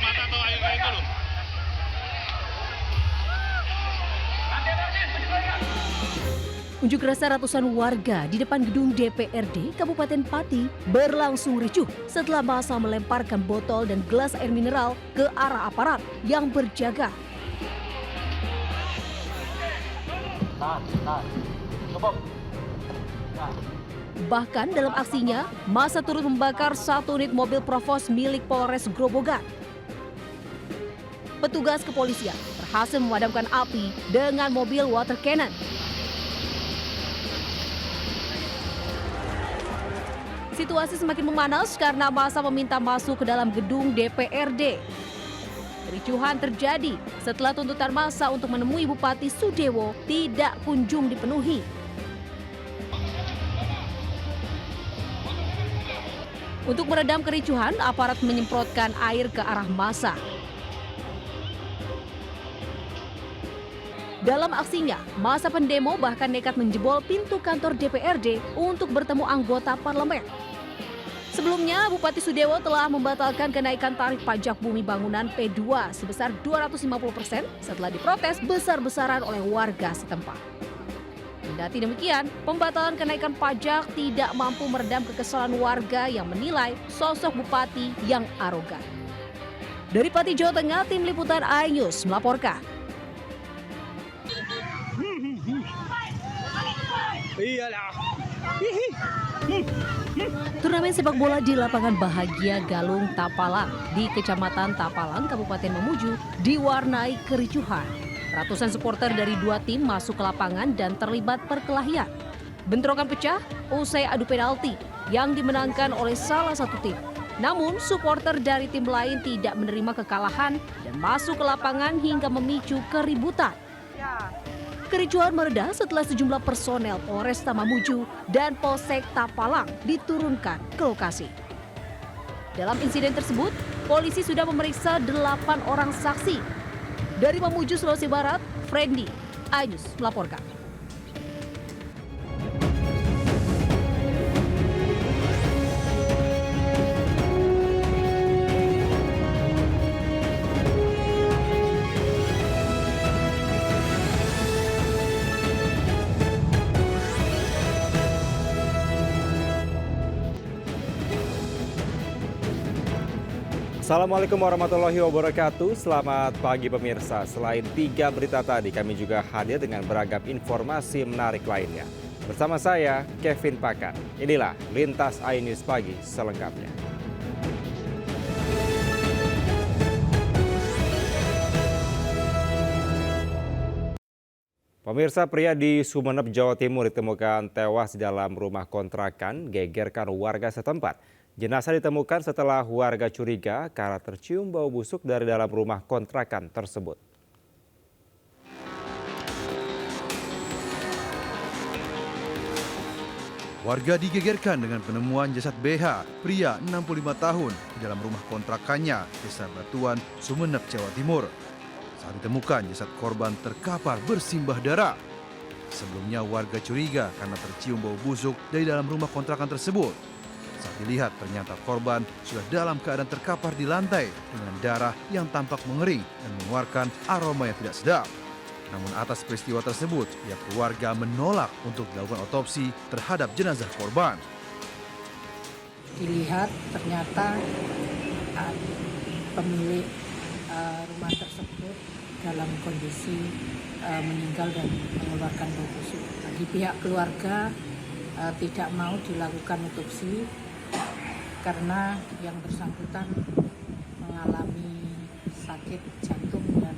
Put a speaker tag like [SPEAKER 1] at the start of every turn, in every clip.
[SPEAKER 1] mata atau air itu loh.
[SPEAKER 2] Unjuk rasa ratusan warga di depan gedung DPRD Kabupaten Pati berlangsung ricuh setelah massa melemparkan botol dan gelas air mineral ke arah aparat yang berjaga. Bahkan dalam aksinya, massa turut membakar satu unit mobil provos milik Polres Grobogan. Petugas kepolisian berhasil memadamkan api dengan mobil water cannon. Situasi semakin memanas karena massa meminta masuk ke dalam gedung DPRD. Kericuhan terjadi setelah tuntutan massa untuk menemui Bupati Sudewo tidak kunjung dipenuhi. Untuk meredam kericuhan, aparat menyemprotkan air ke arah massa. Dalam aksinya, massa pendemo bahkan nekat menjebol pintu kantor DPRD untuk bertemu anggota parlemen. Sebelumnya, Bupati Sudewo telah membatalkan kenaikan tarif pajak bumi bangunan P2 sebesar 250% setelah diprotes besar-besaran oleh warga setempat. Kendati demikian, pembatalan kenaikan pajak tidak mampu meredam kekesalan warga yang menilai sosok Bupati yang arogan. Dari Pati, Jawa Tengah, tim liputan iNews melaporkan. Turnamen sepak bola di lapangan Bahagia Galung Tapalang di Kecamatan Tapalang, Kabupaten Mamuju diwarnai kericuhan. Ratusan supporter dari dua tim masuk ke lapangan dan terlibat perkelahian. Bentrokan pecah usai adu penalti yang dimenangkan oleh salah satu tim. Namun supporter dari tim lain tidak menerima kekalahan dan masuk ke lapangan hingga memicu keributan. Kericuhan mereda setelah sejumlah personel Polresta Mamuju dan Polsek Tapalang diturunkan ke lokasi. Dalam insiden tersebut, polisi sudah memeriksa 8 orang saksi. Dari Mamuju, Sulawesi Barat, Frendy, iNews melaporkan.
[SPEAKER 3] Assalamualaikum warahmatullahi wabarakatuh. Selamat pagi pemirsa. Selain 3 berita tadi, kami juga hadir dengan beragam informasi menarik lainnya. Bersama saya, Kevin Pakan. Inilah Lintas iNews Pagi selengkapnya. Pemirsa, pria di Sumeneb, Jawa Timur ditemukan tewas di dalam rumah kontrakan, gegerkan warga setempat. Jenazah ditemukan setelah warga curiga karena tercium bau busuk dari dalam rumah kontrakan tersebut.
[SPEAKER 4] Warga digegerkan dengan penemuan jasad BH, pria 65 tahun, di dalam rumah kontrakannya, Desa Batuan, Sumeneb, Jawa Timur. Saat ditemukan, jasad korban terkapar bersimbah darah. Sebelumnya warga curiga karena tercium bau busuk dari dalam rumah kontrakan tersebut. Saat dilihat, ternyata korban sudah dalam keadaan terkapar di lantai dengan darah yang tampak mengering dan mengeluarkan aroma yang tidak sedap. Namun atas peristiwa tersebut, pihak keluarga menolak untuk dilakukan otopsi terhadap jenazah korban.
[SPEAKER 5] Dilihat ternyata pemilik rumah tersebut dalam kondisi meninggal dan mengeluarkan bau busuk. Di pihak keluarga tidak mau dilakukan otopsi karena yang bersangkutan mengalami sakit jantung dan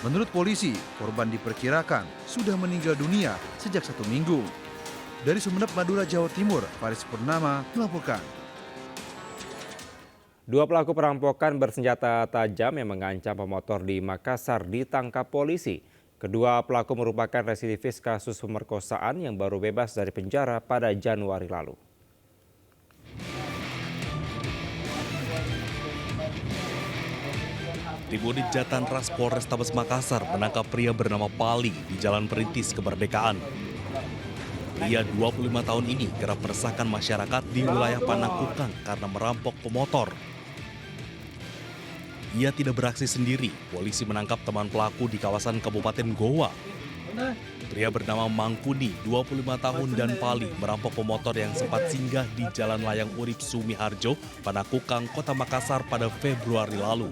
[SPEAKER 4] Menurut polisi, korban diperkirakan sudah meninggal dunia sejak 1 minggu. Dari Sumeneb, Madura, Jawa Timur, Faris Purnama melaporkan.
[SPEAKER 3] 2 pelaku perampokan bersenjata tajam yang mengancam pemotor di Makassar ditangkap polisi. Kedua pelaku merupakan residivis kasus pemerkosaan yang baru bebas dari penjara pada Januari lalu.
[SPEAKER 6] Tim Unit Jatan Ras Polrestabes Makassar menangkap pria bernama Pali di Jalan Perintis Kemerdekaan.
[SPEAKER 1] Pria 25 tahun ini kerap meresahkan masyarakat di wilayah Panakukang karena merampok pemotor. Ia tidak beraksi sendiri, polisi menangkap teman pelaku di kawasan Kabupaten Goa. Pria bernama Mangkuni, 25 tahun dan Pali, merampok pemotor yang sempat singgah di Jalan Layang Urip Sumiharjo, Panakukang, Kota Makassar pada Februari lalu.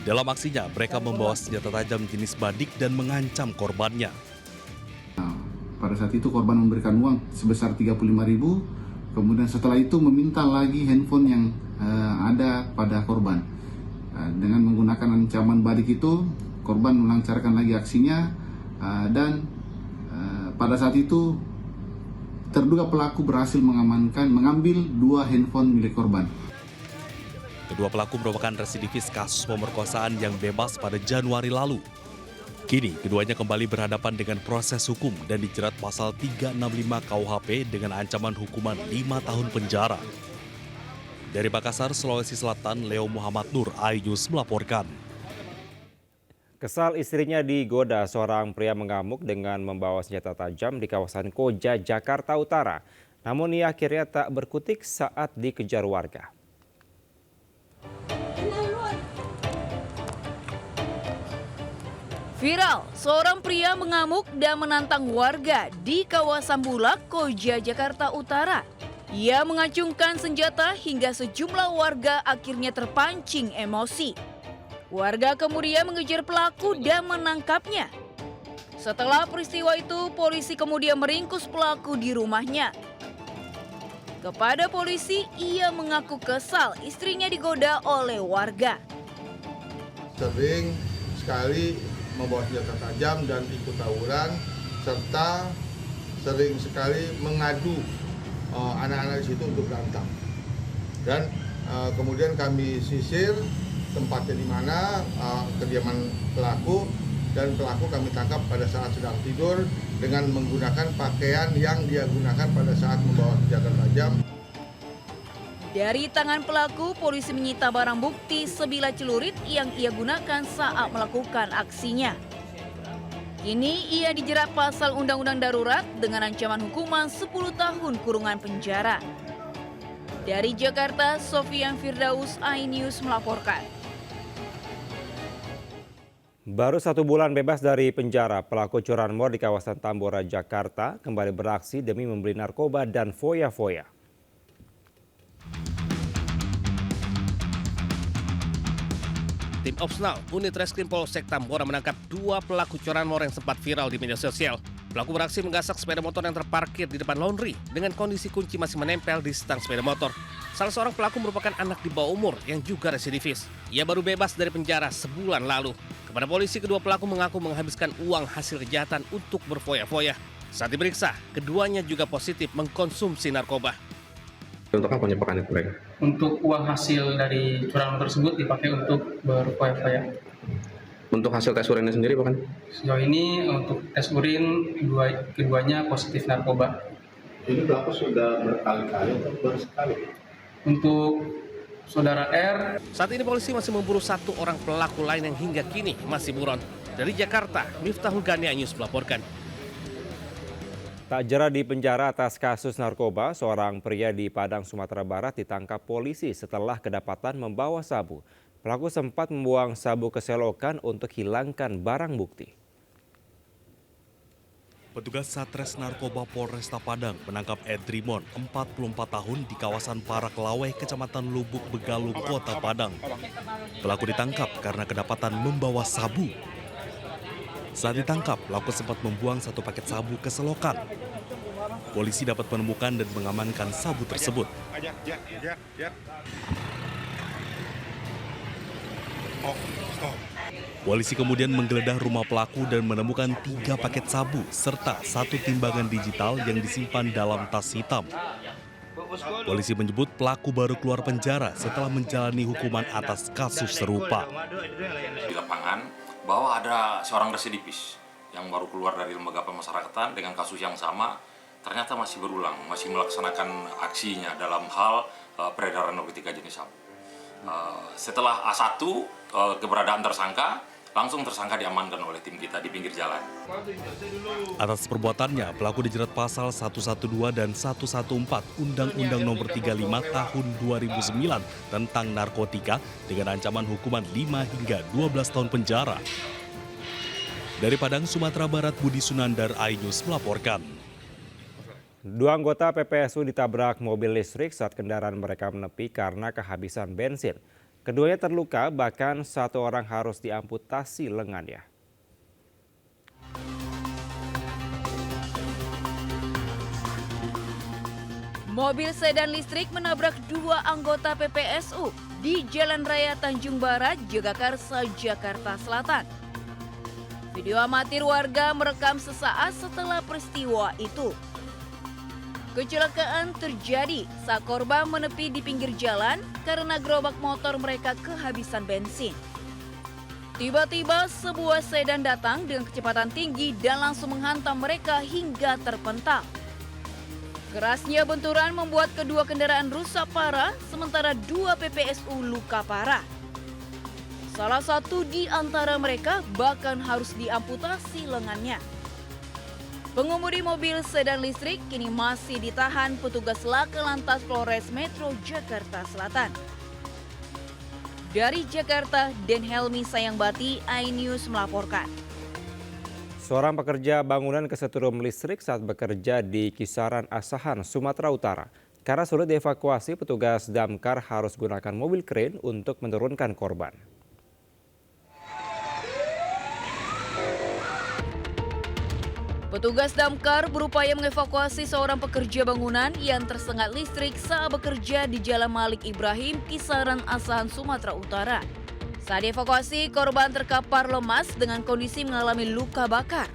[SPEAKER 1] Dalam aksinya, mereka membawa senjata tajam jenis badik dan mengancam korbannya.
[SPEAKER 6] Pada saat itu korban memberikan uang sebesar 35.000, kemudian setelah itu meminta lagi handphone yang ada pada korban. Dengan menggunakan ancaman badik itu, korban melancarkan lagi aksinya dan pada saat itu terduga pelaku berhasil mengambil 2 handphone milik korban.
[SPEAKER 1] Kedua pelaku merupakan residivis kasus pemerkosaan yang bebas pada Januari lalu. Kini, keduanya kembali berhadapan dengan proses hukum dan dijerat pasal 365 KUHP dengan ancaman hukuman 5 tahun penjara. Dari Makassar, Sulawesi Selatan, Leo Muhammad Nur, iNews melaporkan.
[SPEAKER 3] Kesal istrinya digoda, seorang pria mengamuk dengan membawa senjata tajam di kawasan Koja, Jakarta Utara. Namun ia akhirnya tak berkutik saat dikejar warga.
[SPEAKER 7] Viral, seorang pria mengamuk dan menantang warga di kawasan Bulak, Koja, Jakarta Utara. Ia mengacungkan senjata hingga sejumlah warga akhirnya terpancing emosi. Warga kemudian mengejar pelaku dan menangkapnya. Setelah peristiwa itu, polisi kemudian meringkus pelaku di rumahnya. Kepada polisi, ia mengaku kesal istrinya digoda oleh warga.
[SPEAKER 8] Sering sekali membawa senjata tajam dan ikut tawuran, serta sering sekali mengadu anak-anak di situ untuk berantem. Dan kemudian kami sisir tempatnya di mana kediaman pelaku, dan pelaku kami tangkap pada saat sedang tidur dengan menggunakan pakaian yang dia gunakan pada saat membawa senjata tajam.
[SPEAKER 7] Dari tangan pelaku, polisi menyita barang bukti sebilah celurit yang ia gunakan saat melakukan aksinya. Kini ia dijerat pasal Undang-Undang Darurat dengan ancaman hukuman 10 tahun kurungan penjara. Dari Jakarta, Sofian Firdaus, iNews melaporkan.
[SPEAKER 3] Baru 1 bulan bebas dari penjara, pelaku curanmor di kawasan Tambora, Jakarta kembali beraksi demi membeli narkoba dan foya-foya.
[SPEAKER 9] Tim Opsnal, unit Reskrim Polsek Tambora menangkap 2 pelaku curanmor yang sempat viral di media sosial. Pelaku beraksi menggasak sepeda motor yang terparkir di depan laundry dengan kondisi kunci masih menempel di stang sepeda motor. Salah seorang pelaku merupakan anak di bawah umur yang juga residivis. Ia baru bebas dari penjara sebulan lalu. Kepada polisi, kedua pelaku mengaku menghabiskan uang hasil kejahatan untuk berfoya-foya. Saat diperiksa, keduanya juga positif mengkonsumsi narkoba.
[SPEAKER 10] Untuk apa penyebaran itu mereka?
[SPEAKER 11] Untuk uang hasil dari curanmor tersebut dipakai untuk berfoya-foya.
[SPEAKER 10] Untuk hasil tes urinnya sendiri bukan?
[SPEAKER 11] Sejauh ini untuk tes urin keduanya positif narkoba.
[SPEAKER 8] Ini pelaku sudah berkali-kali atau baru sekali?
[SPEAKER 11] Untuk saudara R,
[SPEAKER 9] saat ini polisi masih memburu 1 orang pelaku lain yang hingga kini masih buron. Dari Jakarta, Miftahul Gani, iNews melaporkan.
[SPEAKER 3] Tak jera di penjara atas kasus narkoba, seorang pria di Padang, Sumatera Barat ditangkap polisi setelah kedapatan membawa sabu. Pelaku sempat membuang sabu ke selokan untuk hilangkan barang bukti.
[SPEAKER 1] Petugas Satres Narkoba Polresta Padang menangkap Edrimon, 44 tahun di kawasan Paraklaweh, Kecamatan Lubuk Begalu, Kota Padang. Pelaku ditangkap karena kedapatan membawa sabu. Saat ditangkap, pelaku sempat membuang 1 paket sabu ke selokan. Polisi dapat menemukan dan mengamankan sabu tersebut. Polisi kemudian menggeledah rumah pelaku dan menemukan 3 paket sabu serta 1 timbangan digital yang disimpan dalam tas hitam. Polisi menyebut pelaku baru keluar penjara setelah menjalani hukuman atas kasus serupa.
[SPEAKER 12] Di lapangan bahwa ada seorang residivis yang baru keluar dari lembaga pemasyarakatan dengan kasus yang sama, ternyata masih berulang, masih melaksanakan aksinya dalam hal peredaran narkotika jenis sabu. Setelah A1 keberadaan tersangka, Langsung tersangka diamankan oleh tim kita di pinggir jalan.
[SPEAKER 1] Atas perbuatannya, pelaku dijerat pasal 112 dan 114 Undang-Undang Nomor 35 Tahun 2009 tentang narkotika dengan ancaman hukuman 5 hingga 12 tahun penjara. Dari Padang, Sumatera Barat, Budi Sunandar, iNews melaporkan.
[SPEAKER 3] 2 anggota PPSU ditabrak mobil listrik saat kendaraan mereka menepi karena kehabisan bensin. Keduanya terluka, bahkan 1 orang harus diamputasi lengannya.
[SPEAKER 7] Mobil sedan listrik menabrak 2 anggota PPSU di Jalan Raya Tanjung Barat, Jagakarsa, Jakarta Selatan. Video amatir warga merekam sesaat setelah peristiwa itu. Kecelakaan terjadi saat korban menepi di pinggir jalan karena gerobak motor mereka kehabisan bensin. Tiba-tiba sebuah sedan datang dengan kecepatan tinggi dan langsung menghantam mereka hingga terpental. Kerasnya benturan membuat kedua kendaraan rusak parah, sementara 2 PPSU luka parah. Salah satu di antara mereka bahkan harus diamputasi lengannya. Pengemudi mobil sedan listrik kini masih ditahan petugas Laka Lantas Polres Metro Jakarta Selatan. Dari Jakarta, Den Helmi Sayangbati, iNews melaporkan.
[SPEAKER 3] Seorang pekerja bangunan kesetrum listrik saat bekerja di Kisaran Asahan, Sumatera Utara. Karena sulit dievakuasi, petugas damkar harus gunakan mobil krain untuk menurunkan korban.
[SPEAKER 7] Petugas damkar berupaya mengevakuasi seorang pekerja bangunan yang tersengat listrik saat bekerja di Jalan Malik Ibrahim, Kisaran Asahan, Sumatera Utara. Saat dievakuasi, korban terkapar lemas dengan kondisi mengalami luka bakar.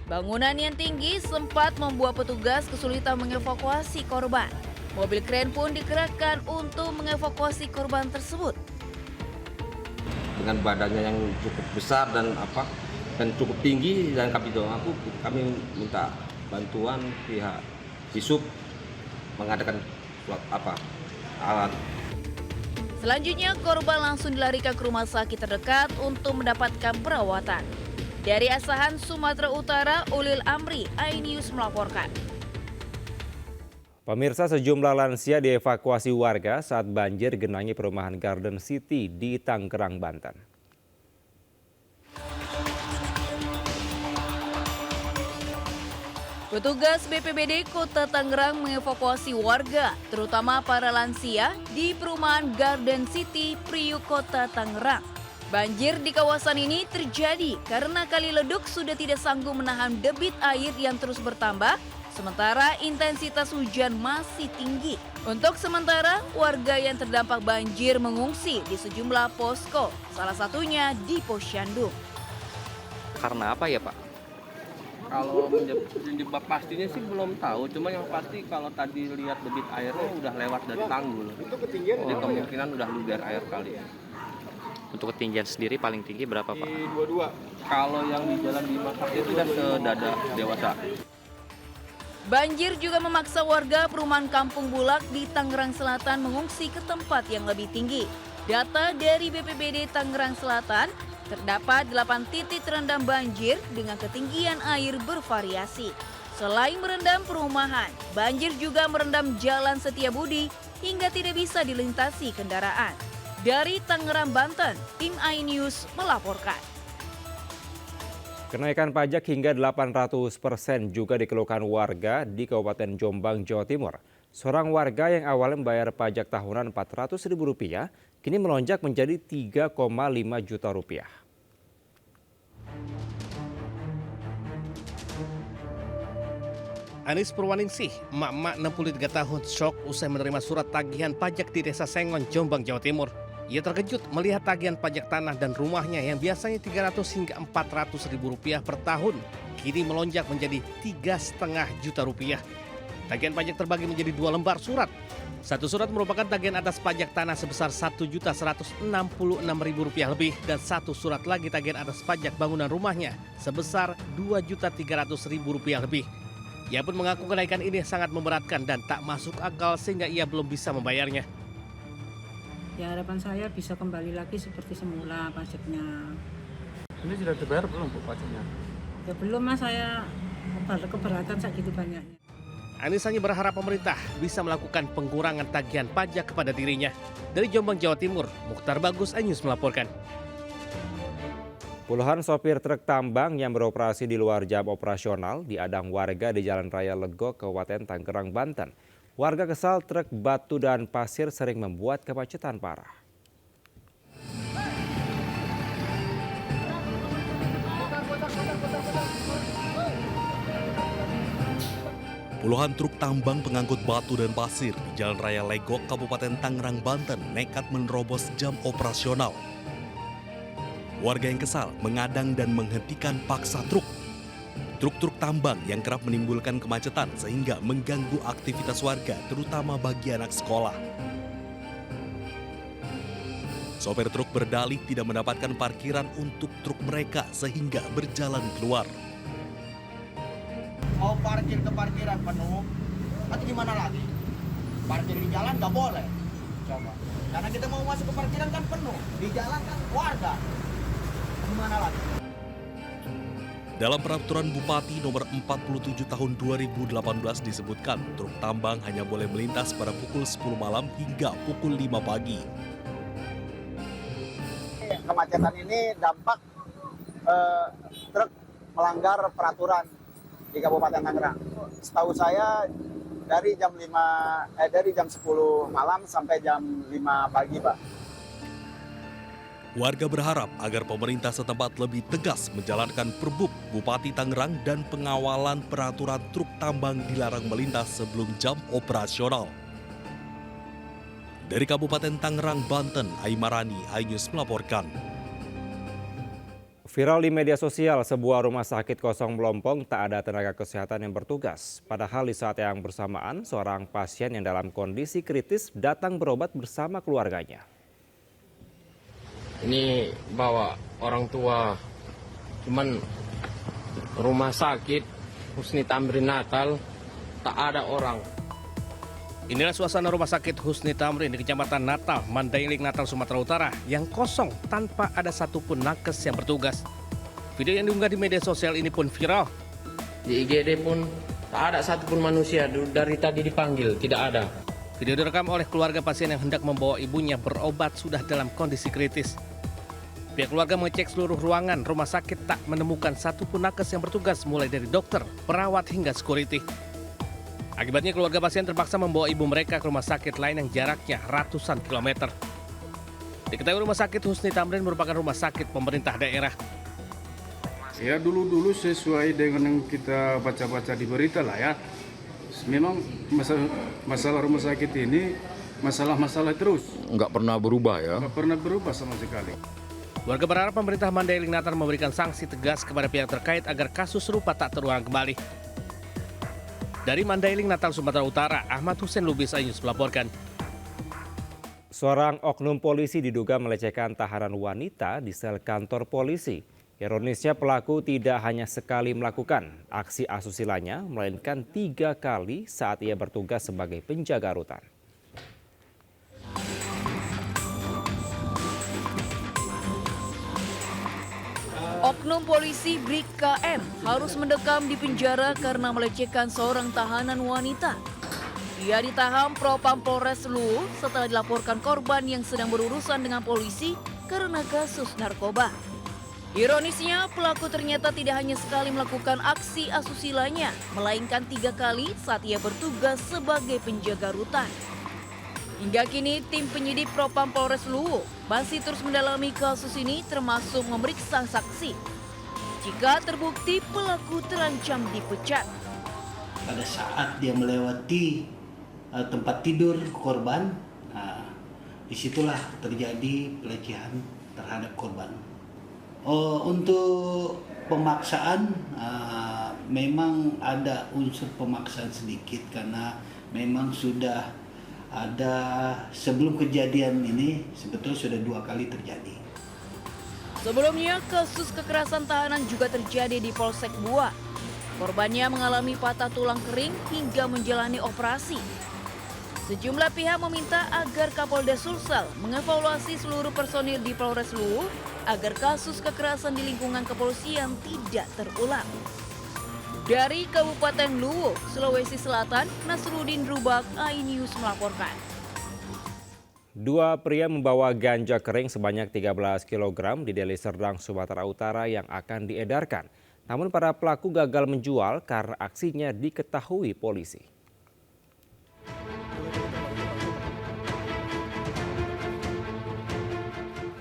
[SPEAKER 7] Bangunan yang tinggi sempat membuat petugas kesulitan mengevakuasi korban. Mobil kren pun dikerahkan untuk mengevakuasi korban tersebut.
[SPEAKER 13] Dengan badannya yang cukup besar dan cukup tinggi, dan kami minta bantuan pihak Disub mengadakan alat.
[SPEAKER 7] Selanjutnya korban langsung dilarikan ke rumah sakit terdekat untuk mendapatkan perawatan. Dari Asahan, Sumatera Utara, Ulil Amri, iNews melaporkan.
[SPEAKER 3] Pemirsa, sejumlah lansia dievakuasi warga saat banjir genangi perumahan Garden City di Tangerang, Banten.
[SPEAKER 7] Petugas BPBD Kota Tangerang mengevakuasi warga, terutama para lansia, di perumahan Garden City, Priuk, Kota Tangerang. Banjir di kawasan ini terjadi karena kali leduk sudah tidak sanggup menahan debit air yang terus bertambah, sementara intensitas hujan masih tinggi. Untuk sementara, warga yang terdampak banjir mengungsi di sejumlah posko, salah satunya di Posyandu.
[SPEAKER 14] Karena apa ya, Pak? Kalau penyebab pastinya sih belum tahu, cuma yang pasti kalau tadi lihat debit airnya udah lewat dari tanggul. Jadi kemungkinan udah luber air kali ya.
[SPEAKER 15] Untuk ketinggian sendiri paling tinggi berapa, Pak?
[SPEAKER 14] Di 22. Kalau yang di jalan Bima Sakti itu udah sedada dewasa.
[SPEAKER 7] Banjir juga memaksa warga perumahan Kampung Bulak di Tangerang Selatan mengungsi ke tempat yang lebih tinggi. Data dari BPBD Tangerang Selatan, terdapat 8 titik terendam banjir dengan ketinggian air bervariasi. Selain merendam perumahan, banjir juga merendam Jalan Setiabudi hingga tidak bisa dilintasi kendaraan. Dari Tangerang, Banten, tim iNews melaporkan.
[SPEAKER 3] Kenaikan pajak hingga 800% juga dikeluhkan warga di Kabupaten Jombang, Jawa Timur. Seorang warga yang awalnya membayar pajak tahunan Rp400.000 kini melonjak menjadi Rp3,5 juta.
[SPEAKER 9] Anis Purwaningsih, emak-emak 63 tahun, syok usai menerima surat tagihan pajak di Desa Sengon, Jombang, Jawa Timur. Ia terkejut melihat tagihan pajak tanah dan rumahnya yang biasanya Rp300 hingga Rp400.000 per tahun, kini melonjak menjadi Rp3,5 juta. Tagihan pajak terbagi menjadi 2 lembar surat. Satu surat merupakan tagihan atas pajak tanah sebesar Rp1.166.000 lebih dan satu surat lagi tagihan atas pajak bangunan rumahnya sebesar Rp2.300.000 lebih. Ia pun mengaku kenaikan ini sangat memberatkan dan tak masuk akal sehingga ia belum bisa membayarnya.
[SPEAKER 5] Ya, harapan saya bisa kembali lagi seperti semula pajaknya.
[SPEAKER 16] Ini sudah dibayar belum Bu pajaknya?
[SPEAKER 5] Ya belum Mas, saya keberatan segitu banyaknya.
[SPEAKER 9] Anies hanya berharap pemerintah bisa melakukan pengurangan tagihan pajak kepada dirinya. Dari Jombang, Jawa Timur, Mukhtar Bagus, iNews melaporkan.
[SPEAKER 3] Puluhan sopir truk tambang yang beroperasi di luar jam operasional diadang warga di Jalan Raya Legok, Kabupaten Tangerang, Banten. Warga kesal truk batu dan pasir sering membuat kemacetan parah.
[SPEAKER 1] Puluhan truk tambang pengangkut batu dan pasir di Jalan Raya Legok, Kabupaten Tangerang, Banten nekat menerobos jam operasional. Warga yang kesal mengadang dan menghentikan paksa truk. Truk-truk tambang yang kerap menimbulkan kemacetan sehingga mengganggu aktivitas warga, terutama bagi anak sekolah. Sopir truk berdalih tidak mendapatkan parkiran untuk truk mereka sehingga berjalan keluar.
[SPEAKER 17] Mau parkir ke parkiran penuh, atau gimana lagi? Parkir di jalan nggak boleh. Coba. Karena kita mau masuk ke parkiran kan penuh, di jalan kan warga. Gimana lagi?
[SPEAKER 1] Dalam peraturan Bupati nomor 47 tahun 2018 disebutkan truk tambang hanya boleh melintas pada pukul 10 malam hingga pukul 5 pagi.
[SPEAKER 17] Kemacetan ini dampak truk melanggar peraturan di Kabupaten Tangerang. Setahu saya dari jam 10 malam sampai jam 5 pagi, Pak.
[SPEAKER 1] Warga berharap agar pemerintah setempat lebih tegas menjalankan Perbuk Bupati Tangerang dan pengawalan peraturan truk tambang dilarang melintas sebelum jam operasional. Dari Kabupaten Tangerang, Banten, Aimarani, iNews melaporkan.
[SPEAKER 3] Viral di media sosial, sebuah rumah sakit kosong melompong tak ada tenaga kesehatan yang bertugas. Padahal di saat yang bersamaan, seorang pasien yang dalam kondisi kritis datang berobat bersama keluarganya.
[SPEAKER 18] Ini bawa orang tua, cuman rumah sakit Husni Tamrin Natal tak ada orang.
[SPEAKER 9] Inilah suasana rumah sakit Husni Tamrin di Kecamatan Natal, Mandailing, Natal, Sumatera Utara yang kosong tanpa ada satupun nakes yang bertugas. Video yang diunggah di media sosial ini pun viral.
[SPEAKER 18] Di IGD pun tak ada satupun manusia, dari tadi dipanggil, tidak ada.
[SPEAKER 9] Video direkam oleh keluarga pasien yang hendak membawa ibunya berobat sudah dalam kondisi kritis. Pihak keluarga mengecek seluruh ruangan rumah sakit tak menemukan satupun nakes yang bertugas mulai dari dokter, perawat hingga security. Akibatnya keluarga pasien terpaksa membawa ibu mereka ke rumah sakit lain yang jaraknya ratusan kilometer. Diketahui rumah sakit Husni Tamrin merupakan rumah sakit pemerintah daerah.
[SPEAKER 16] Ya dulu sesuai dengan yang kita baca-baca di berita lah ya. Memang masalah rumah sakit ini masalah terus.
[SPEAKER 19] Nggak pernah berubah ya?
[SPEAKER 16] Nggak pernah berubah sama sekali.
[SPEAKER 9] Warga berharap pemerintah Mandailing Natal memberikan sanksi tegas kepada pihak terkait agar kasus serupa tak terulang kembali. Dari Mandailing Natal, Sumatera Utara, Ahmad Hussein Lubis, iNews melaporkan.
[SPEAKER 3] Seorang oknum polisi diduga melecehkan tahanan wanita di sel kantor polisi. Ironisnya pelaku tidak hanya sekali melakukan aksi asusilanya, melainkan 3 kali saat ia bertugas sebagai penjaga rutan.
[SPEAKER 7] Oknum polisi Bribka M harus mendekam di penjara karena melecehkan seorang tahanan wanita. Ia ditahan Propam Polres Luwu setelah dilaporkan korban yang sedang berurusan dengan polisi karena kasus narkoba. Ironisnya, pelaku ternyata tidak hanya sekali melakukan aksi asusilanya, melainkan 3 kali saat ia bertugas sebagai penjaga rutan. Hingga kini, tim penyidik Propam Polres Luwu masih terus mendalami kasus ini termasuk memeriksa saksi. Jika terbukti, pelaku terancam dipecat.
[SPEAKER 20] Pada saat dia melewati tempat tidur korban, disitulah terjadi pelecehan terhadap korban. Untuk pemaksaan memang ada unsur pemaksaan sedikit karena memang sudah ada sebelum kejadian ini sebetulnya sudah 2 kali terjadi.
[SPEAKER 7] Sebelumnya kasus kekerasan tahanan juga terjadi di Polsek Buah. Korbannya mengalami patah tulang kering hingga menjalani operasi. Sejumlah pihak meminta agar Kapolda Sulsel mengevaluasi seluruh personil di Polres Luwu agar kasus kekerasan di lingkungan kepolisian tidak terulang. Dari Kabupaten Luwu, Sulawesi Selatan, Nasruddin Rubak, iNews melaporkan.
[SPEAKER 3] Dua pria membawa ganja kering sebanyak 13 kg di Deli Serdang, Sumatera Utara yang akan diedarkan. Namun para pelaku gagal menjual karena aksinya diketahui polisi.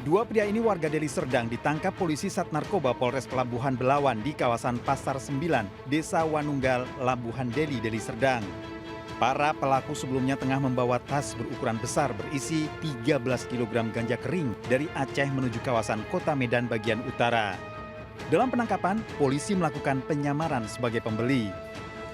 [SPEAKER 19] Dua pria ini warga Deli Serdang ditangkap polisi Sat Narkoba Polres Pelabuhan Belawan di kawasan Pasar 9, Desa Wanunggal, Labuhan Deli, Deli Serdang. Para pelaku sebelumnya tengah membawa tas berukuran besar berisi 13 kg ganja kering dari Aceh menuju kawasan Kota Medan bagian utara. Dalam penangkapan, polisi melakukan penyamaran sebagai pembeli.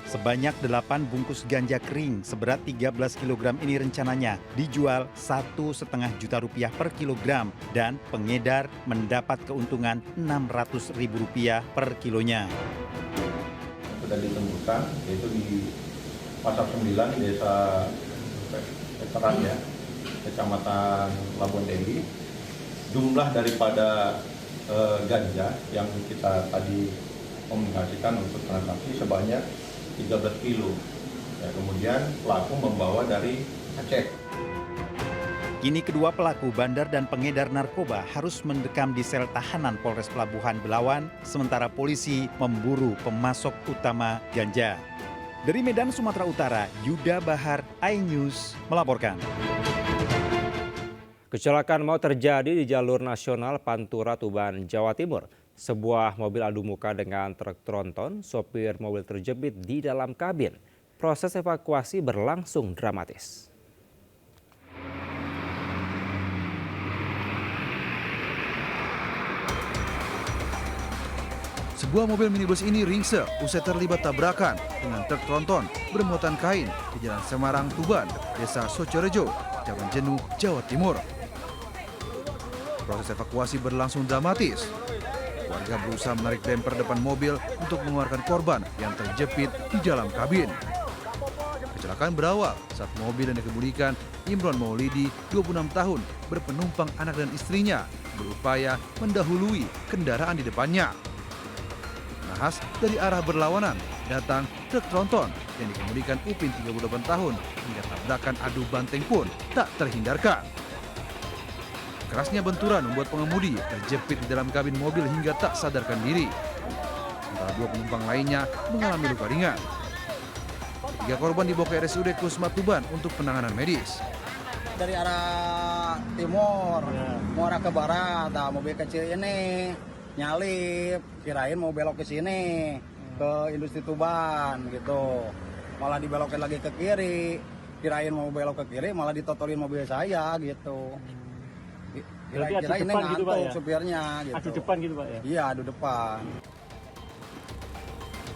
[SPEAKER 19] Sebanyak 8 bungkus ganja kering seberat 13 kg ini rencananya dijual Rp1,5 juta per kilogram dan pengedar mendapat keuntungan Rp600.000 per kilonya.
[SPEAKER 21] Sudah ditentukan yaitu di Pasar 9 Desa Veteran ya, Kecamatan Labuan Deli. Jumlah daripada ganja yang kita tadi komunikasikan untuk transaksi sebanyak 13 kilo. Ya, kemudian pelaku membawa dari Aceh.
[SPEAKER 19] Kini kedua pelaku bandar dan pengedar narkoba harus mendekam di sel tahanan Polres Pelabuhan Belawan, sementara polisi memburu pemasok utama ganja. Dari Medan, Sumatera Utara, Yuda Bahar, iNews melaporkan.
[SPEAKER 3] Kecelakaan maut terjadi di jalur nasional Pantura, Tuban, Jawa Timur. Sebuah mobil adu muka dengan truk tronton, sopir mobil terjepit di dalam kabin. Proses evakuasi berlangsung dramatis.
[SPEAKER 4] Sebuah mobil minibus ini ringsek usai terlibat tabrakan dengan truk tronton bermuatan kain di Jalan Semarang, Tuban, Desa Socorejo, Jalan Jenuh, Jawa Timur. Proses evakuasi berlangsung dramatis. Warga berusaha menarik bemper depan mobil untuk mengeluarkan korban yang terjepit di dalam kabin. Kecelakaan berawal saat mobil yang dikemudikan Imron Maulidi, 26 tahun, berpenumpang anak dan istrinya, berupaya mendahului kendaraan di depannya. Nahas dari arah berlawanan datang truk tronton yang dikemudikan Upin 38 tahun hingga tabrakan adu banteng pun tak terhindarkan. Kerasnya benturan membuat pengemudi terjepit di dalam kabin mobil hingga tak sadarkan diri. Sementara dua penumpang lainnya mengalami luka ringan. Tiga korban dibawa ke RSUD Kusma Tuban untuk penanganan medis.
[SPEAKER 17] Dari arah timur, mau arah ke barat, nah, mobil kecil ini nyalip, kirain mau belok ke sini, ke industri Tuban gitu. Malah dibelokin lagi ke kiri, kirain mau belok ke kiri, malah ditotorin mobil saya gitu. Kira-kira ini ngantuk gitu, ya? Supirnya gitu. Adu depan gitu Pak ya? Iya, adu depan.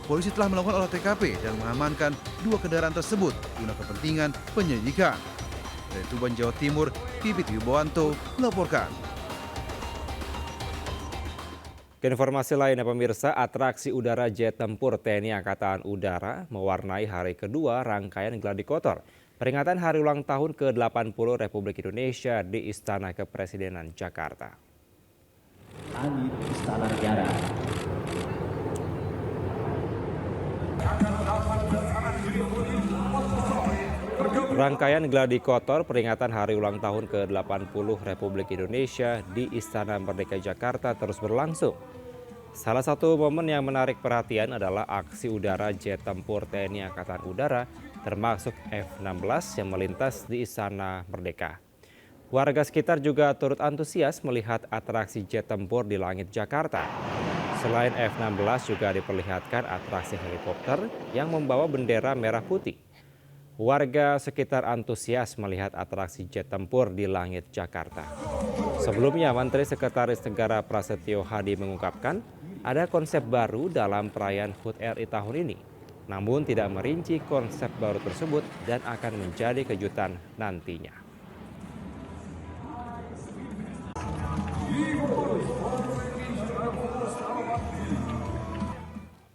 [SPEAKER 4] Polisi telah melakukan olah TKP dan mengamankan dua kendaraan tersebut guna kepentingan penyelidikan. Dari Tuban, Jawa Timur, Pipit Wibowanto melaporkan.
[SPEAKER 3] Ke informasi lainnya pemirsa, atraksi udara jet tempur TNI Angkatan Udara mewarnai hari kedua rangkaian gladi kotor. Peringatan hari ulang tahun ke-80 Republik Indonesia di Istana Kepresidenan Jakarta.
[SPEAKER 22] Langit Istana Negara.
[SPEAKER 3] Rangkaian gladi kotor peringatan hari ulang tahun ke-80 Republik Indonesia di Istana Merdeka Jakarta terus berlangsung. Salah satu momen yang menarik perhatian adalah aksi udara jet tempur TNI Angkatan Udara termasuk F-16 yang melintas di Istana Merdeka. Warga sekitar juga turut antusias melihat atraksi jet tempur di langit Jakarta. Selain F-16 juga diperlihatkan atraksi helikopter yang membawa bendera merah putih. Warga sekitar antusias melihat atraksi jet tempur di langit Jakarta. Sebelumnya, Menteri Sekretaris Negara Prasetyo Hadi mengungkapkan ada konsep baru dalam perayaan HUT RI tahun ini. Namun tidak merinci konsep baru tersebut dan akan menjadi kejutan nantinya.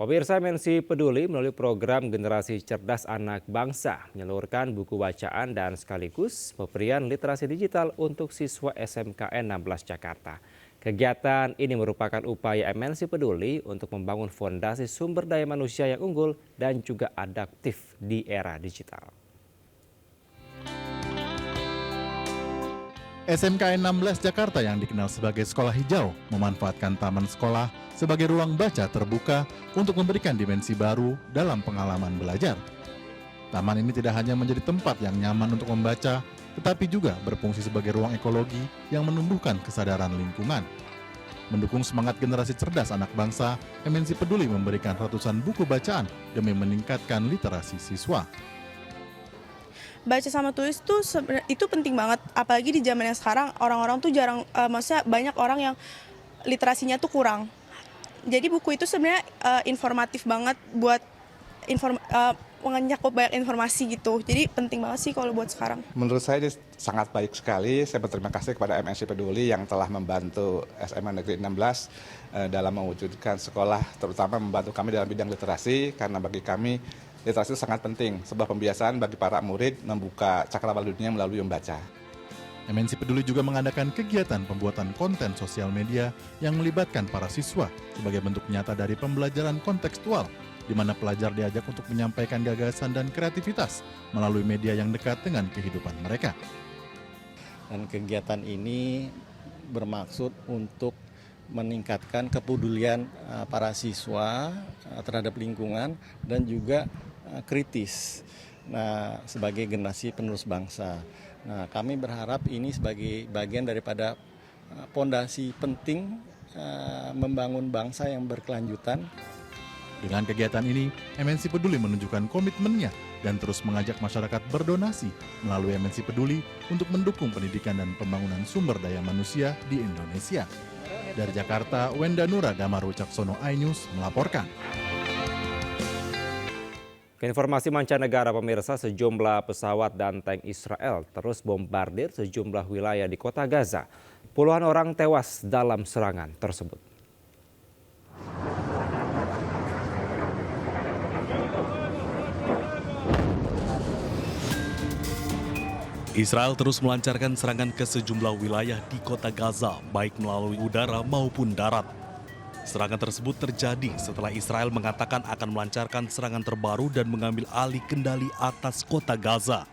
[SPEAKER 3] Pemirsa MNC Peduli melalui program Generasi Cerdas Anak Bangsa menyalurkan buku bacaan dan sekaligus pemberian literasi digital untuk siswa SMKN 16 Jakarta. Kegiatan ini merupakan upaya MNC Peduli untuk membangun fondasi sumber daya manusia yang unggul dan juga adaptif di era digital.
[SPEAKER 2] SMKN 16 Jakarta yang dikenal sebagai sekolah hijau memanfaatkan taman sekolah sebagai ruang baca terbuka untuk memberikan dimensi baru dalam pengalaman belajar. Taman ini tidak hanya menjadi tempat yang nyaman untuk membaca, tetapi juga berfungsi sebagai ruang ekologi yang menumbuhkan kesadaran lingkungan. Mendukung semangat generasi cerdas anak bangsa, MNC Peduli memberikan ratusan buku bacaan demi meningkatkan literasi siswa.
[SPEAKER 6] Baca sama tulis tuh itu penting banget, apalagi di zaman yang sekarang orang-orang tuh jarang, maksudnya banyak orang yang literasinya tuh kurang. Jadi buku itu sebenarnya informatif banget buat menyakup banyak informasi gitu. Jadi penting banget sih kalau buat sekarang.
[SPEAKER 23] Menurut saya ini sangat baik sekali. Saya berterima kasih kepada MNC Peduli yang telah membantu SMA Negeri 16 dalam mewujudkan sekolah, terutama membantu kami dalam bidang literasi, karena bagi kami literasi itu sangat penting, sebuah pembiasaan bagi para murid membuka cakrawala dunia melalui membaca.
[SPEAKER 2] MNC Peduli juga mengadakan kegiatan pembuatan konten sosial media yang melibatkan para siswa sebagai bentuk nyata dari pembelajaran kontekstual, di mana pelajar diajak untuk menyampaikan gagasan dan kreativitas melalui media yang dekat dengan kehidupan mereka.
[SPEAKER 24] Dan kegiatan ini bermaksud untuk meningkatkan kepedulian para siswa terhadap lingkungan dan juga kritis. Nah, sebagai generasi penerus bangsa. Nah, kami berharap ini sebagai bagian daripada pondasi penting membangun bangsa yang berkelanjutan.
[SPEAKER 2] Dengan kegiatan ini, MNC Peduli menunjukkan komitmennya dan terus mengajak masyarakat berdonasi melalui MNC Peduli untuk mendukung pendidikan dan pembangunan sumber daya manusia di Indonesia. Dari Jakarta, Wenda Nura Damaru Caksono, iNews melaporkan.
[SPEAKER 3] Informasi mancanegara pemirsa, sejumlah pesawat dan tank Israel terus bombardir sejumlah wilayah di kota Gaza. Puluhan orang tewas dalam serangan tersebut.
[SPEAKER 1] Israel terus melancarkan serangan ke sejumlah wilayah di kota Gaza, baik melalui udara maupun darat. Serangan tersebut terjadi setelah Israel mengatakan akan melancarkan serangan terbaru dan mengambil alih kendali atas kota Gaza.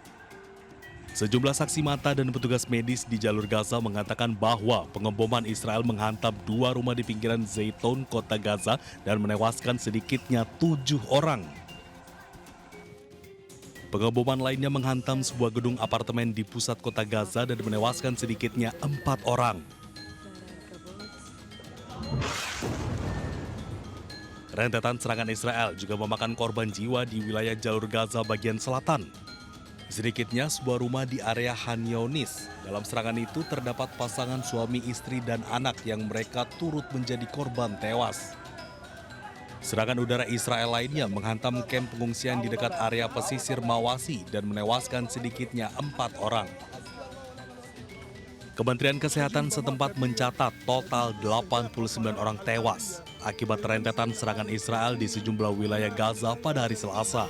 [SPEAKER 1] Sejumlah saksi mata dan petugas medis di jalur Gaza mengatakan bahwa pengeboman Israel menghantam 2 rumah di pinggiran Zaytun, kota Gaza, dan menewaskan sedikitnya 7 orang. Pengeboman lainnya menghantam sebuah gedung apartemen di pusat kota Gaza dan menewaskan sedikitnya 4 orang. Rentetan serangan Israel juga memakan korban jiwa di wilayah jalur Gaza bagian selatan. Sedikitnya sebuah rumah di area Han Younis. Dalam serangan itu terdapat pasangan suami istri dan anak yang mereka turut menjadi korban tewas. Serangan udara Israel lainnya menghantam kamp pengungsian di dekat area pesisir Mawasi dan menewaskan sedikitnya 4 orang. Kementerian Kesehatan setempat mencatat total 89 orang tewas akibat rentetan serangan Israel di sejumlah wilayah Gaza pada hari Selasa.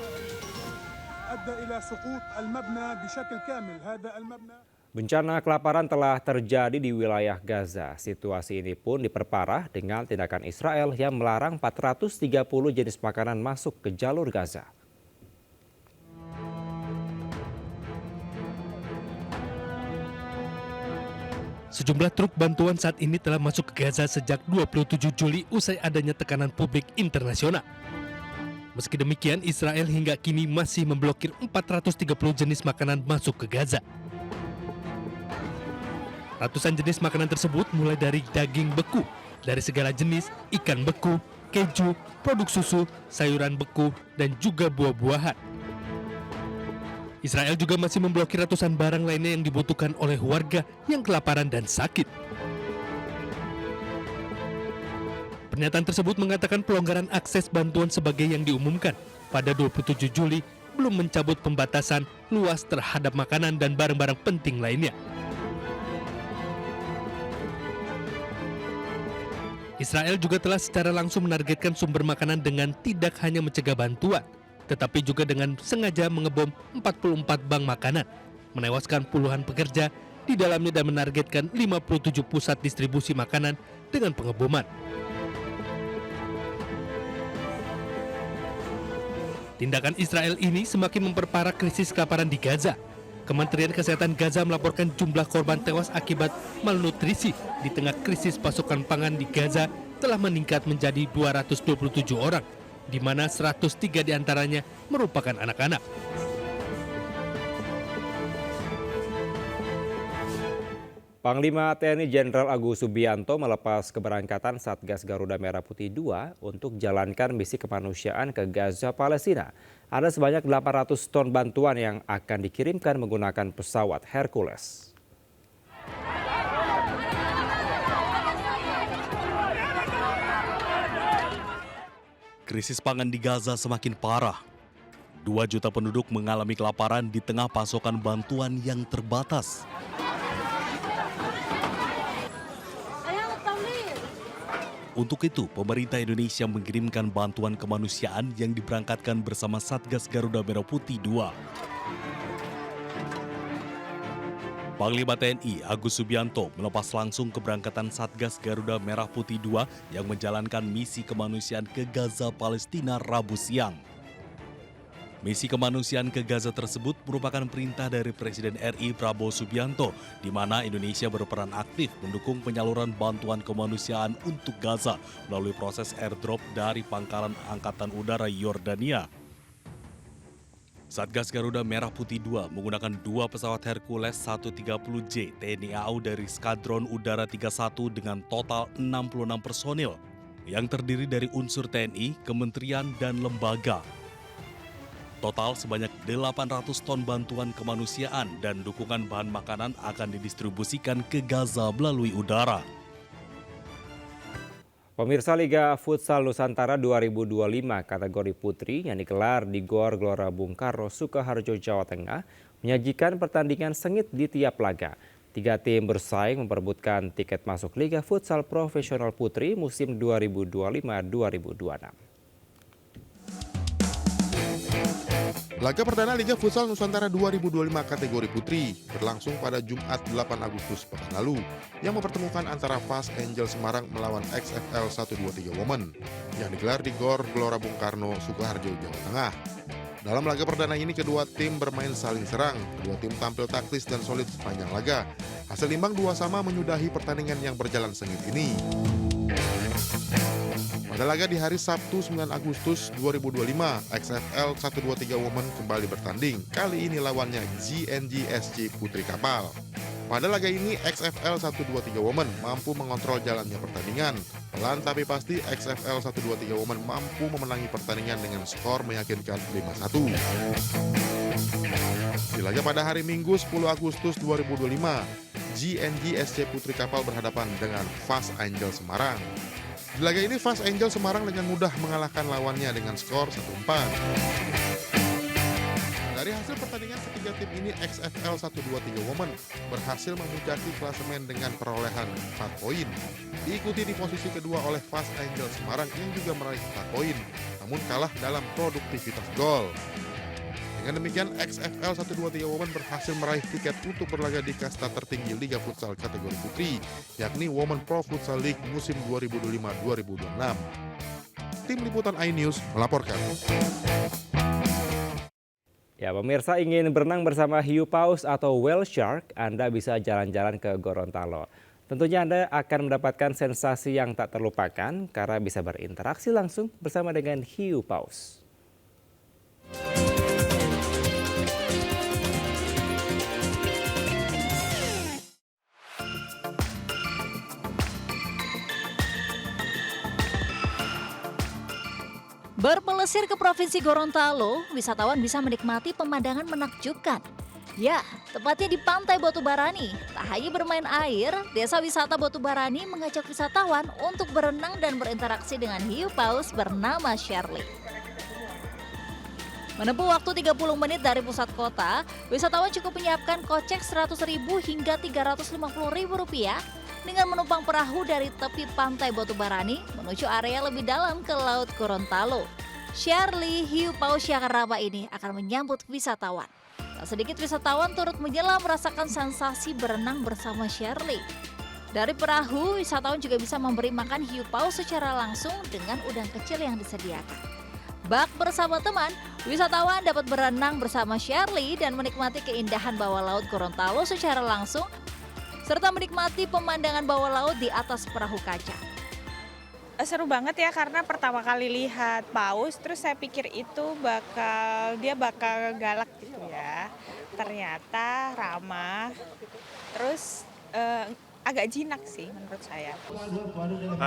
[SPEAKER 3] Bencana kelaparan telah terjadi di wilayah Gaza. Situasi ini pun diperparah dengan tindakan Israel yang melarang 430 jenis makanan masuk ke jalur Gaza.
[SPEAKER 25] Sejumlah truk bantuan saat ini telah masuk ke Gaza sejak 27 Juli usai adanya tekanan publik internasional. Meski demikian, Israel hingga kini masih memblokir 430 jenis makanan masuk ke Gaza. Ratusan jenis makanan tersebut mulai dari daging beku, dari segala jenis, ikan beku, keju, produk susu, sayuran beku, dan juga buah-buahan. Israel juga masih memblokir ratusan barang lainnya yang dibutuhkan oleh warga yang kelaparan dan sakit. Pernyataan tersebut mengatakan pelonggaran akses bantuan sebagai yang diumumkan pada 27 Juli belum mencabut pembatasan luas terhadap makanan dan barang-barang penting lainnya. Israel juga telah secara langsung menargetkan sumber makanan dengan tidak hanya mencegah bantuan, tetapi juga dengan sengaja mengebom 44 bank makanan, menewaskan puluhan pekerja, di dalamnya dan menargetkan 57 pusat distribusi makanan dengan pengeboman. Tindakan Israel ini semakin memperparah krisis kelaparan di Gaza. Kementerian Kesehatan Gaza melaporkan jumlah korban tewas akibat malnutrisi di tengah krisis pasokan pangan di Gaza telah meningkat menjadi 227 orang, di mana 103 diantaranya merupakan anak-anak.
[SPEAKER 3] Panglima TNI Jenderal Agus Subianto melepas keberangkatan Satgas Garuda Merah Putih II untuk jalankan misi kemanusiaan ke Gaza, Palestina. Ada sebanyak 800 ton bantuan yang akan dikirimkan menggunakan pesawat Hercules.
[SPEAKER 1] Krisis pangan di Gaza semakin parah. 2 juta penduduk mengalami kelaparan di tengah pasokan bantuan yang terbatas. Untuk itu, pemerintah Indonesia mengirimkan bantuan kemanusiaan yang diberangkatkan bersama Satgas Garuda Merah Putih II. Panglima TNI Agus Subianto melepas langsung keberangkatan Satgas Garuda Merah Putih II yang menjalankan misi kemanusiaan ke Gaza, Palestina Rabu siang. Misi kemanusiaan ke Gaza tersebut merupakan perintah dari Presiden RI Prabowo Subianto, di mana Indonesia berperan aktif mendukung penyaluran bantuan kemanusiaan untuk Gaza melalui proses airdrop dari Pangkalan Angkatan Udara Yordania. Satgas Garuda Merah Putih II menggunakan 2 pesawat Hercules 130J TNI AU dari Skadron Udara 31 dengan total 66 personil yang terdiri dari unsur TNI, kementerian, dan lembaga. Total sebanyak 800 ton bantuan kemanusiaan dan dukungan bahan makanan akan didistribusikan ke Gaza melalui udara.
[SPEAKER 3] Pemirsa Liga Futsal Nusantara 2025 kategori putri yang digelar di Gor Gelora Bung Karno, Sukoharjo, Jawa Tengah menyajikan pertandingan sengit di tiap laga. 3 tim bersaing memperebutkan tiket masuk Liga Futsal Profesional Putri musim 2025-2026.
[SPEAKER 8] Laga perdana Liga Futsal Nusantara 2025 kategori putri berlangsung pada Jumat 8 Agustus pekan lalu yang mempertemukan antara Fast Angel Semarang melawan XFL 123 Women yang digelar di Gor Gelora Bung Karno, Sukoharjo, Jawa Tengah. Dalam laga perdana ini kedua tim bermain saling serang, kedua tim tampil taktis dan solid sepanjang laga. Hasil imbang 2-2 menyudahi pertandingan yang berjalan sengit ini. Pada laga di hari Sabtu 9 Agustus 2025, XFL 123 Women kembali bertanding. Kali ini lawannya GNG SC Putri Kapal. Pada laga ini, XFL 123 Women mampu mengontrol jalannya pertandingan. Pelan tapi pasti, XFL 123 Women mampu memenangi pertandingan dengan skor meyakinkan 5-1. Di laga pada hari Minggu 10 Agustus 2025, GNG SC Putri Kapal berhadapan dengan Fast Angel Semarang. Di laga ini Fast Angel Semarang dengan mudah mengalahkan lawannya dengan skor 1-4. Dari hasil pertandingan ketiga tim ini, XFL 123 Women berhasil memuncaki klasemen dengan perolehan 4 poin. Diikuti di posisi kedua oleh Fast Angel Semarang yang juga meraih 4 poin, namun kalah dalam produktivitas gol. Dengan demikian, XFL 123 Women berhasil meraih tiket untuk berlaga di kasta tertinggi Liga Futsal kategori putri, yakni Women Pro Futsal League musim 2025-2026. Tim Liputan iNews melaporkan.
[SPEAKER 3] Ya, pemirsa ingin berenang bersama hiu paus atau whale shark, Anda bisa jalan-jalan ke Gorontalo. Tentunya Anda akan mendapatkan sensasi yang tak terlupakan karena bisa berinteraksi langsung bersama dengan hiu paus.
[SPEAKER 10] Berpelesir ke Provinsi Gorontalo, wisatawan bisa menikmati pemandangan menakjubkan. Ya, tepatnya di Pantai Botubarani. Tak hanya bermain air, Desa Wisata Botubarani mengajak wisatawan untuk berenang dan berinteraksi dengan hiu paus bernama Shirley. Menempuh waktu 30 menit dari pusat kota, wisatawan cukup menyiapkan kocek Rp100.000 hingga Rp350.000 dengan menumpang perahu dari tepi Pantai Botubarani menuju area lebih dalam ke Laut Gorontalo. Shirley, hiu paus yang ramah ini akan menyambut wisatawan. Tak sedikit wisatawan turut menyelam merasakan sensasi berenang bersama Shirley. Dari perahu, wisatawan juga bisa memberi makan hiu paus secara langsung dengan udang kecil yang disediakan. Bak bersama teman, wisatawan dapat berenang bersama Shirley dan menikmati keindahan bawah laut Gorontalo secara langsung, serta menikmati pemandangan bawah laut di atas perahu kaca.
[SPEAKER 11] Seru banget ya karena pertama kali lihat paus, terus saya pikir itu bakal galak gitu ya. Ternyata ramah, terus agak jinak sih menurut saya.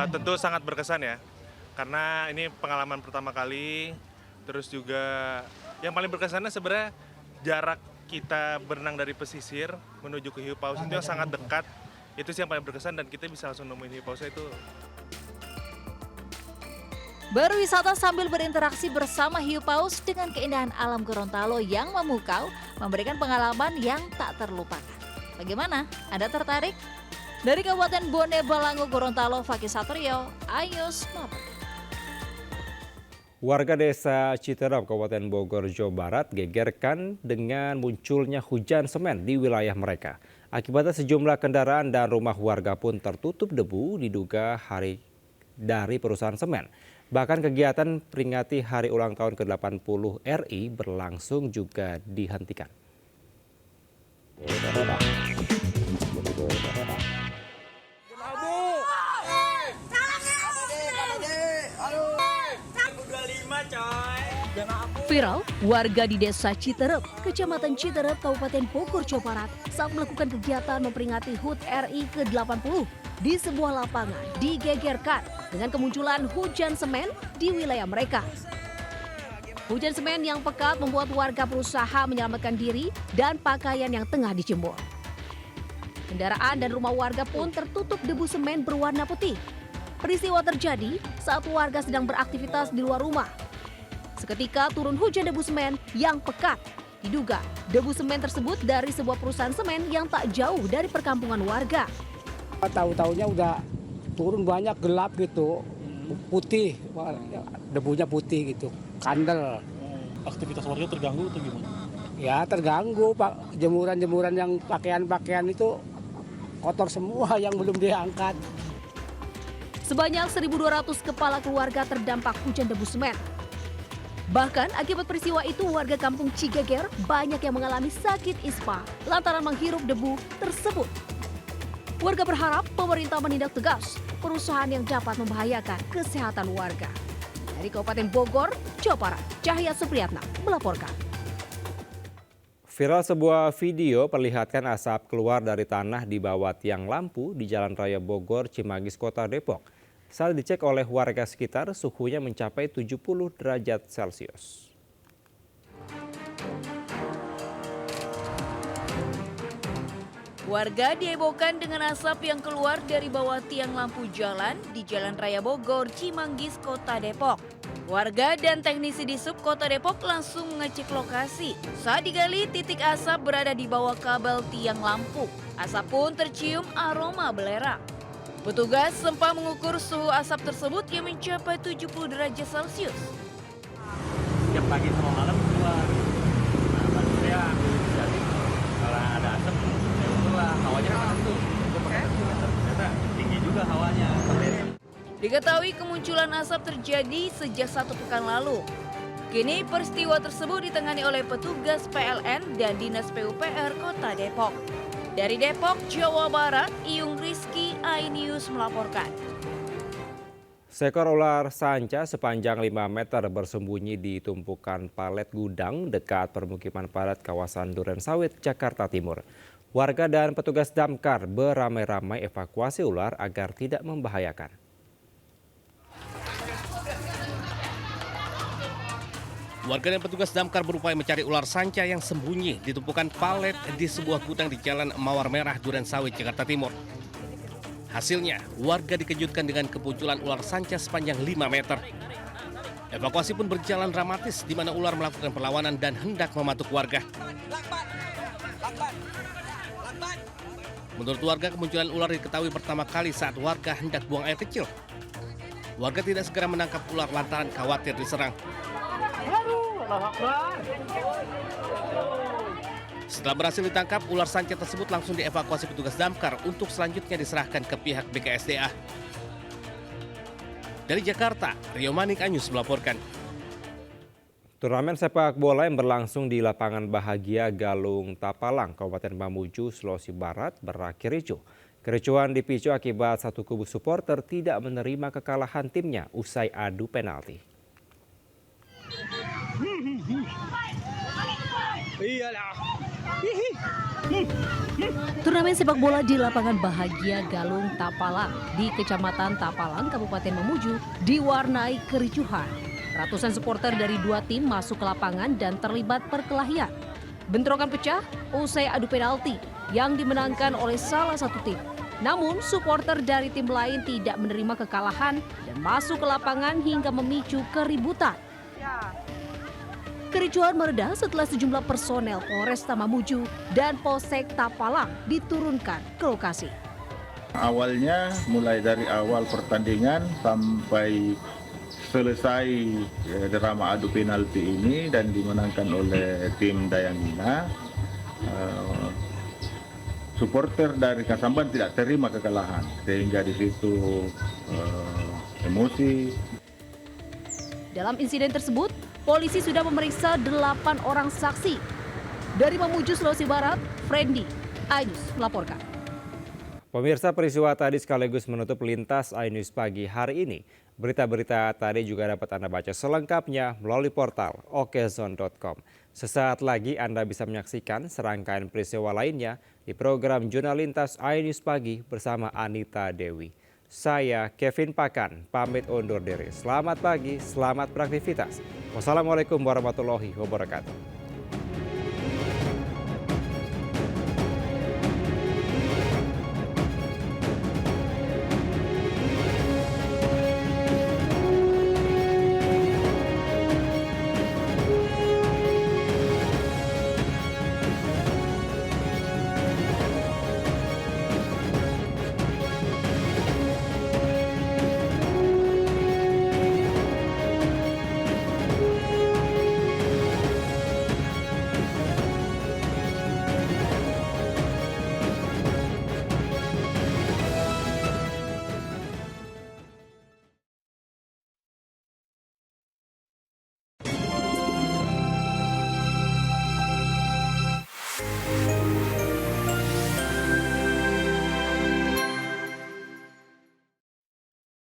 [SPEAKER 12] Tentu sangat berkesan ya, karena ini pengalaman pertama kali. Terus juga yang paling berkesannya sebenarnya jarak kita berenang dari pesisir menuju ke hiu paus itu yang sangat dekat. Itu sih yang paling berkesan dan kita bisa langsung nemuin hiu pausnya itu.
[SPEAKER 10] Berwisata sambil berinteraksi bersama hiu paus dengan keindahan alam Gorontalo yang memukau memberikan pengalaman yang tak terlupakan. Bagaimana? Anda tertarik? Dari Kabupaten Bone Balango, Gorontalo, Fakih Satrio, iNews melaporkan.
[SPEAKER 3] Warga desa Citerep, Kabupaten Bogor, Jawa Barat gegerkan dengan munculnya hujan semen di wilayah mereka. Akibatnya sejumlah kendaraan dan rumah warga pun tertutup debu diduga dari perusahaan semen. Bahkan kegiatan peringati hari ulang tahun ke-80 RI berlangsung juga dihentikan.
[SPEAKER 7] Viral, warga di desa Citerep, Kecamatan Citerep, Kabupaten Bogor, Jawa Barat saat melakukan kegiatan memperingati HUT RI ke-80 di sebuah lapangan digegerkan dengan kemunculan hujan semen di wilayah mereka. Hujan semen yang pekat membuat warga berusaha menyelamatkan diri dan pakaian yang tengah dijemur. Kendaraan dan rumah warga pun tertutup debu semen berwarna putih. Peristiwa terjadi saat warga sedang beraktivitas di luar rumah. Seketika turun hujan debu semen yang pekat. Diduga debu semen tersebut dari sebuah perusahaan semen yang tak jauh dari perkampungan warga.
[SPEAKER 13] Tahu-tahunya udah turun banyak gelap gitu, putih, debunya putih gitu, kandel.
[SPEAKER 14] Aktivitas warga terganggu atau gimana?
[SPEAKER 13] Ya terganggu, Pak. Jemuran-jemuran yang pakaian-pakaian itu kotor semua yang belum diangkat.
[SPEAKER 7] Sebanyak 1.200 kepala keluarga terdampak hujan debu semen. Bahkan akibat peristiwa itu warga kampung Cigeger banyak yang mengalami sakit ispa lantaran menghirup debu tersebut. Warga berharap pemerintah menindak tegas perusahaan yang dapat membahayakan kesehatan warga. Dari Kabupaten Bogor, Jawa Barat, Cahya Supriyatna melaporkan.
[SPEAKER 3] Viral sebuah video perlihatkan asap keluar dari tanah di bawah tiang lampu di Jalan Raya Bogor, Cimanggis, Kota Depok. Saat dicek oleh warga sekitar, suhunya mencapai 70 derajat Celcius.
[SPEAKER 7] Warga dihebohkan dengan asap yang keluar dari bawah tiang lampu jalan di Jalan Raya Bogor, Cimanggis, Kota Depok. Warga dan teknisi di Sub Kota Depok langsung mengecek lokasi. Saat digali, titik asap berada di bawah kabel tiang lampu. Asap pun tercium aroma belerang. Petugas sempat mengukur suhu asap tersebut yang mencapai 70 derajat Celcius.
[SPEAKER 14] Setiap pagi sama malam keluar. Nah, baru saya ambil inisiatif. Kalau ada asap, saya keluar. Hawanya panas tuh. Ternyata tinggi juga hawanya.
[SPEAKER 7] Diketahui kemunculan asap terjadi sejak 1 pekan lalu. Kini peristiwa tersebut ditangani oleh petugas PLN dan Dinas PUPR Kota Depok. Dari Depok, Jawa Barat, Iyung Rizky, iNews melaporkan.
[SPEAKER 3] Seekor ular sanca sepanjang 5 meter bersembunyi di tumpukan palet gudang dekat permukiman padat kawasan Durensawit, Jakarta Timur. Warga dan petugas damkar beramai-ramai evakuasi ular agar tidak membahayakan.
[SPEAKER 9] Warga dan petugas damkar berupaya mencari ular sanca yang sembunyi di tumpukan palet di sebuah gudang di Jalan Mawar Merah, Durensawit, Jakarta Timur. Hasilnya, warga dikejutkan dengan kemunculan ular sanca sepanjang 5 meter. Evakuasi pun berjalan dramatis di mana ular melakukan perlawanan dan hendak mematuk warga. Menurut warga, kemunculan ular diketahui pertama kali saat warga hendak buang air kecil. Warga tidak segera menangkap ular lantaran khawatir diserang. Setelah berhasil ditangkap, ular sanca tersebut langsung dievakuasi petugas damkar untuk selanjutnya diserahkan ke pihak BKSDA. Dari Jakarta, Rio Manik Anyus melaporkan.
[SPEAKER 3] Turnamen sepak bola yang berlangsung di lapangan Bahagia Galung Tapalang, Kabupaten Mamuju, Sulawesi Barat berakhir ricuh. Kericuhan dipicu akibat satu kubu supporter tidak menerima kekalahan timnya usai adu penalti.
[SPEAKER 5] Turnamen sepak bola di lapangan Bahagia Galung Tapalang di Kecamatan Tapalang, Kabupaten Mamuju diwarnai kericuhan. Ratusan supporter dari dua tim masuk ke lapangan dan terlibat perkelahian. Bentrokan pecah usai adu penalti yang dimenangkan oleh salah satu tim. Namun supporter dari tim lain tidak menerima kekalahan dan masuk ke lapangan hingga memicu keributan. Kericuhan mereda setelah sejumlah personel Polresta Mamuju dan Polsek Tapalang diturunkan ke lokasi.
[SPEAKER 15] Awalnya mulai dari awal pertandingan sampai selesai drama adu penalti ini dan dimenangkan oleh tim Dayangina, supporter dari Kasamban tidak terima kekalahan sehingga di situ emosi.
[SPEAKER 5] Dalam insiden tersebut, polisi sudah memeriksa 8 orang saksi. Dari Mamuju, Sulawesi Barat, Frendi Ainus melaporkan.
[SPEAKER 3] Pemirsa, peristiwa tadi sekaligus menutup lintas iNews pagi hari ini. Berita-berita tadi juga dapat Anda baca selengkapnya melalui portal okezone.com. Sesaat lagi Anda bisa menyaksikan serangkaian peristiwa lainnya di program Jurnal Lintas iNews Pagi bersama Anita Dewi. Saya Kevin Pakan, pamit undur diri. Selamat pagi, selamat beraktivitas. Wassalamualaikum warahmatullahi wabarakatuh.